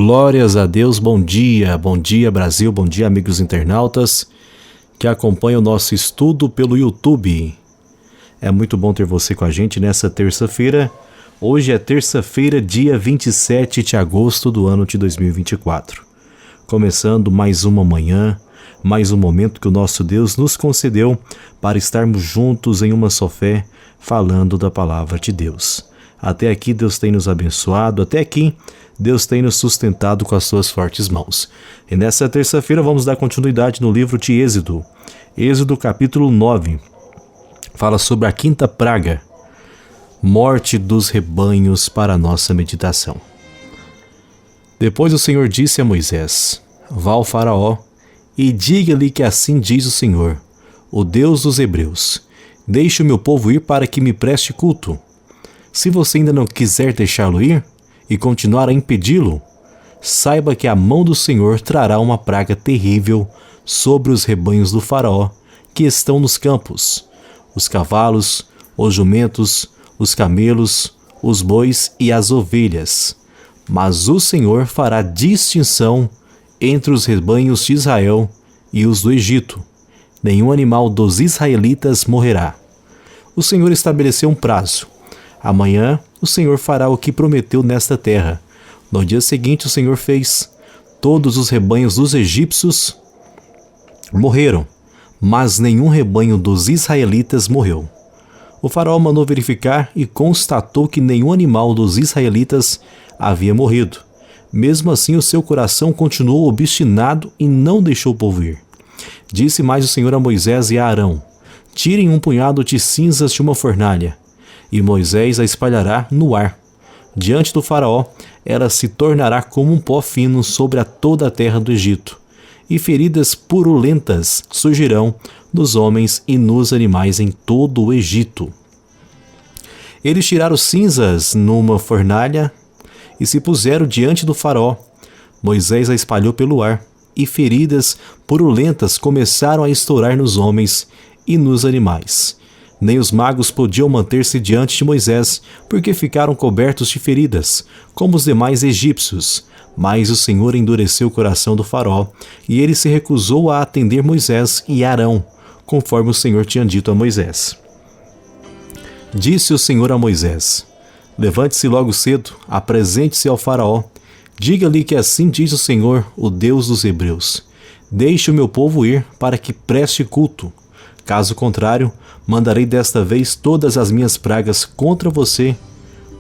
Glórias a Deus, bom dia Brasil, bom dia amigos internautas que acompanham o nosso estudo pelo YouTube. É muito bom ter você com a gente nessa terça-feira. Hoje é terça-feira, dia 27 de agosto do ano de 2024. Começando mais uma manhã, mais um momento que o nosso Deus nos concedeu para estarmos juntos em uma só fé, falando da palavra de Deus. Até aqui Deus tem nos abençoado, até aqui Deus tem nos sustentado com as suas fortes mãos. E nessa terça-feira vamos dar continuidade no livro de Êxodo. Êxodo capítulo 9. Fala sobre a quinta praga, morte dos rebanhos, para a nossa meditação. Depois o Senhor disse a Moisés: vá ao faraó e diga-lhe que assim diz o Senhor, o Deus dos Hebreus: deixe o meu povo ir para que me preste culto. Se você ainda não quiser deixá-lo ir e continuar a impedi-lo, saiba que a mão do Senhor trará uma praga terrível sobre os rebanhos do faraó que estão nos campos, os cavalos, os jumentos, os camelos, os bois e as ovelhas. Mas o Senhor fará distinção entre os rebanhos de Israel e os do Egito. Nenhum animal dos israelitas morrerá. O Senhor estabeleceu um prazo. Amanhã o Senhor fará o que prometeu nesta terra. No dia seguinte o Senhor fez. Todos os rebanhos dos egípcios morreram, mas nenhum rebanho dos israelitas morreu. O faraó mandou verificar e constatou que nenhum animal dos israelitas havia morrido. Mesmo assim o seu coração continuou obstinado e não deixou o povo ir. Disse mais o Senhor a Moisés e a Arão: tirem um punhado de cinzas de uma fornalha, e Moisés a espalhará no ar. Diante do faraó, ela se tornará como um pó fino sobre toda a terra do Egito, e feridas purulentas surgirão nos homens e nos animais em todo o Egito. Eles tiraram cinzas numa fornalha e se puseram diante do faraó. Moisés a espalhou pelo ar, e feridas purulentas começaram a estourar nos homens e nos animais. Nem os magos podiam manter-se diante de Moisés, porque ficaram cobertos de feridas, como os demais egípcios. Mas o Senhor endureceu o coração do faraó, e ele se recusou a atender Moisés e Arão, conforme o Senhor tinha dito a Moisés. Disse o Senhor a Moisés: levante-se logo cedo, apresente-se ao faraó, diga-lhe que assim diz o Senhor, o Deus dos Hebreus: deixe o meu povo ir para que preste culto. Caso contrário, mandarei desta vez todas as minhas pragas contra você,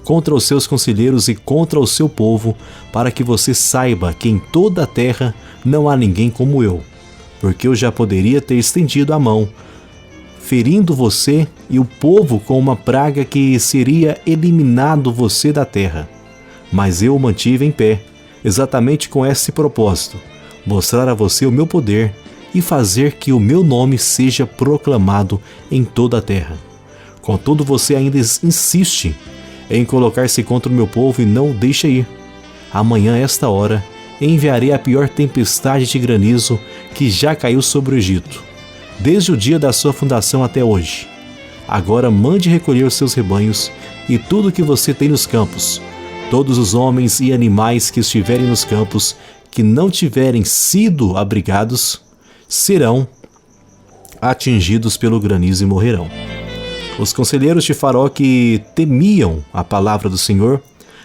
contra os seus conselheiros e contra o seu povo, para que você saiba que em toda a terra não há ninguém como eu, porque eu já poderia ter estendido a mão, ferindo você e o povo com uma praga que seria eliminado você da terra. Mas eu o mantive em pé, exatamente com esse propósito: mostrar a você o meu poder e fazer que o meu nome seja proclamado em toda a terra. Contudo, você ainda insiste em colocar-se contra o meu povo e não o deixa ir. Amanhã, a esta hora, enviarei a pior tempestade de granizo que já caiu sobre o Egito, desde o dia da sua fundação até hoje. Agora mande recolher os seus rebanhos e tudo que você tem nos campos. Todos os homens e animais que estiverem nos campos, que não tiverem sido abrigados, serão atingidos pelo granizo e morrerão. Os conselheiros de Faraó, que temiam a palavra do Senhor,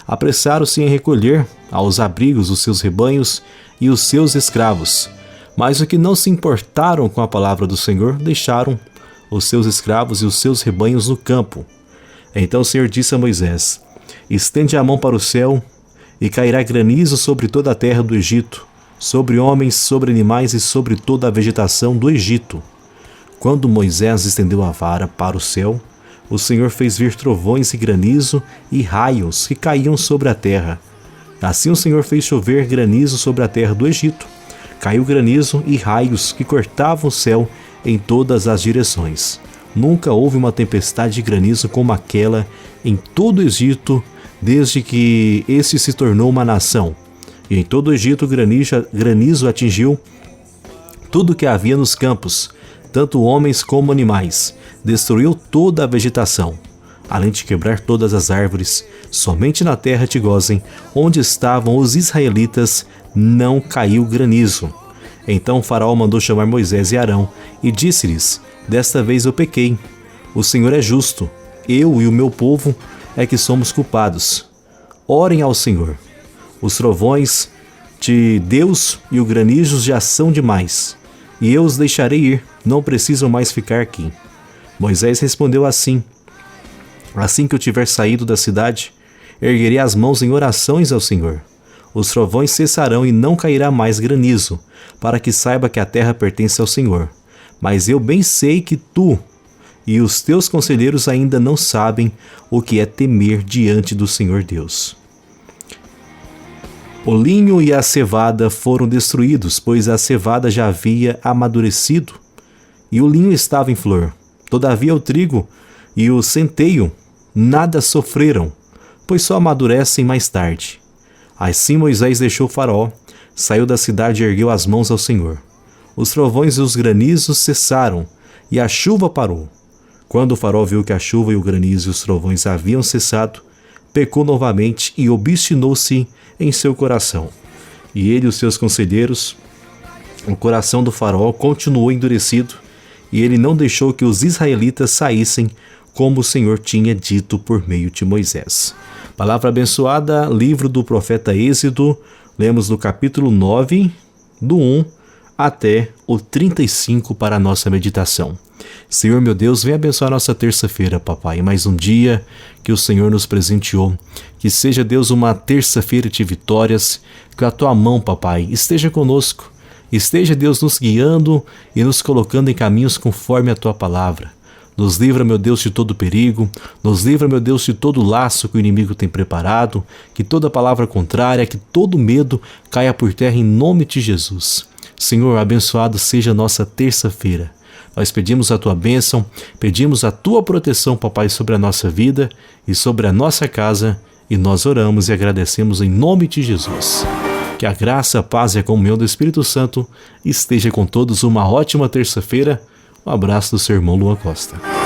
apressaram-se em recolher aos abrigos os seus rebanhos e os seus escravos. Mas os que não se importaram com a palavra do Senhor deixaram os seus escravos e os seus rebanhos no campo. Então o Senhor disse a Moisés: estende a mão para o céu, e cairá granizo sobre toda a terra do Egito, sobre homens, sobre animais e sobre toda a vegetação do Egito. Quando Moisés estendeu a vara para o céu, o Senhor fez vir trovões e granizo e raios que caíam sobre a terra. Assim o Senhor fez chover granizo sobre a terra do Egito. Caiu granizo e raios que cortavam o céu em todas as direções. Nunca houve uma tempestade de granizo como aquela em todo o Egito, desde que este se tornou uma nação. E em todo o Egito granizo atingiu tudo que havia nos campos, tanto homens como animais. Destruiu toda a vegetação. além de quebrar todas as árvores. Somente na terra de Gósen, onde estavam os israelitas, não caiu granizo. Então Faraó mandou chamar Moisés e Arão e disse-lhes: desta vez eu pequei. O Senhor é justo. Eu e o meu povo é que somos culpados. Orem ao Senhor. Os trovões de Deus e o granizo já são demais, e eu os deixarei ir, não precisam mais ficar aqui. Moisés respondeu assim: assim que eu tiver saído da cidade, erguerei as mãos em orações ao Senhor. Os trovões cessarão e não cairá mais granizo, para que saiba que a terra pertence ao Senhor. Mas eu bem sei que tu e os teus conselheiros ainda não sabem o que é temer diante do Senhor Deus. O linho e a cevada foram destruídos, pois a cevada já havia amadurecido, e o linho estava em flor. Todavia o trigo e o centeio nada sofreram, pois só amadurecem mais tarde. Assim Moisés deixou Faraó, saiu da cidade e ergueu as mãos ao Senhor. Os trovões e os granizos cessaram, e a chuva parou. Quando o Faraó viu que a chuva e o granizo e os trovões haviam cessado, pecou novamente e obstinou-se em seu coração. E ele e os seus conselheiros, o coração do Faraó continuou endurecido, e ele não deixou que os israelitas saíssem, como o Senhor tinha dito por meio de Moisés. Palavra abençoada, livro do profeta Êxodo, lemos do capítulo 9, do 1 até o 35 para a nossa meditação. Senhor meu Deus, vem abençoar nossa terça-feira, papai, mais um dia que o Senhor nos presenteou. Que seja, Deus, uma terça-feira de vitórias, que a tua mão, papai, esteja conosco. Esteja, Deus, nos guiando e nos colocando em caminhos conforme a tua palavra. Nos livra, meu Deus, de todo perigo, nos livra, meu Deus, de todo laço que o inimigo tem preparado, que toda palavra contrária, que todo medo caia por terra em nome de Jesus. Senhor, abençoado seja a nossa terça-feira. Nós pedimos a tua bênção, pedimos a tua proteção, papai, sobre a nossa vida e sobre a nossa casa, e nós oramos e agradecemos em nome de Jesus. Que a graça, a paz e a comunhão do Espírito Santo esteja com todos. Uma ótima terça-feira. Um abraço do seu irmão Luan Costa.